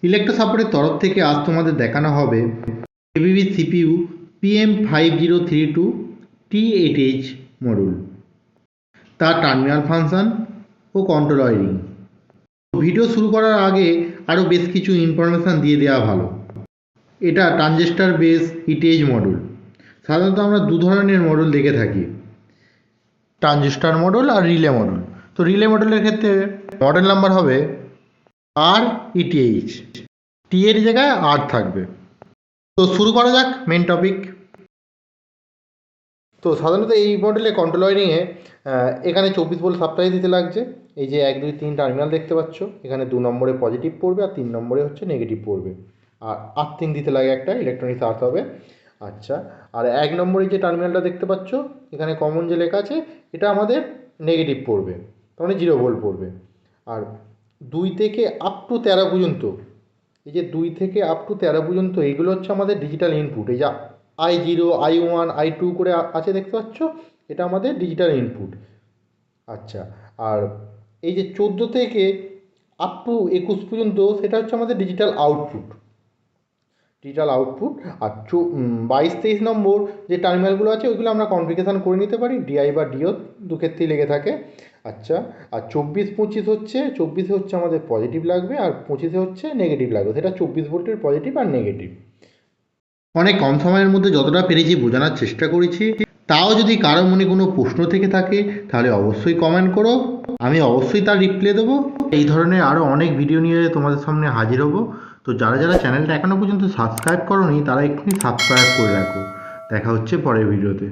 Electro সাপোর্টের তরফ থেকে আজ তোমাদের দেখানো হবে ABB CPU PM5032 T8H model, তার টার্মিনাল ফাংশন ও কন্ট্রোল ওয়্যারিং। ভিডিও শুরু করার আগে আরও বেশ কিছু ইনফরমেশান দিয়ে দেওয়া ভালো। এটা ট্রানজিস্টার বেস ইটিএইচ মডেল। সাধারণত আমরা দু ধরনের মডেল দেখে থাকি, ট্রানজিস্টার মডেল আর রিলে মডেল। তো রিলে মডেলের ক্ষেত্রে মডেল নাম্বার হবে আর ইটিএইচ, টি এর জায়গায় আর থাকবে। তো শুরু করা যাক মেন টপিক। তো সাধারণত এই মডেলে কন্ট্রোল ওয়্যারিংয়ে এখানে 24 ভোল্ট সাপ্লাই দিতে লাগছে। এই যে 1 2 3 টার্মিনাল দেখতে পাচ্ছ, এখানে 2 নম্বরে পজিটিভ পড়বে আর 3 নম্বরে হচ্ছে নেগেটিভ পড়বে। আর আর্থিং দিতে লাগে, একটা ইলেকট্রনিক্স আর্থ হবে। আচ্ছা, আর 1 নম্বরে যে টার্মিনালটা দেখতে পাচ্ছ এখানে কমন যে লেখা আছে, এটা আমাদের নেগেটিভ পড়বে, তার মানে 0 ভোল্ট পড়বে। আর 2 থেকে আপ টু 13 পর্যন্ত, এই যে 2 থেকে আপ টু 13 পর্যন্ত এইগুলো হচ্ছে আমাদের ডিজিটাল ইনপুট। এই যা I0 I1 I2 করে আছে দেখতে পাচ্ছ, এটা আমাদের ডিজিটাল ইনপুট। আচ্ছা, আর এই যে 14 থেকে আপ টু 21 পর্যন্ত সেটা হচ্ছে আমাদের ডিজিটাল আউটপুট। আর 22-23 নম্বর যে টার্মিনালগুলো আছে ওইগুলো আমরা কনফিগারেশন করে নিতে পারি, ডিআই বা ডিও দু ক্ষেত্রেই লেগে থাকে। আচ্ছা, আর 24-25 হচ্ছে, 24-এ হচ্ছে আমাদের পজিটিভ লাগবে আর 25-এ হচ্ছে নেগেটিভ লাগবে। সেটা 24 ভোল্টের পজিটিভ আর নেগেটিভ। অনেক কম সময়ের মধ্যে যতটা পেরেছি বোঝানোর চেষ্টা করেছি। তাও যদি কারো মনে কোনো প্রশ্ন থেকে থাকে তাহলে অবশ্যই কমেন্ট করো, আমি অবশ্যই তার রিপ্লাই দেবো। এই ধরনের আরও অনেক ভিডিও নিয়ে তোমাদের সামনে হাজির হব। তো যারা যারা চ্যানেলটা এখনও পর্যন্ত সাবস্ক্রাইব করোনি তারা এক্ষুনি সাবস্ক্রাইব করে রাখো। দেখা হচ্ছে পরের ভিডিওতে।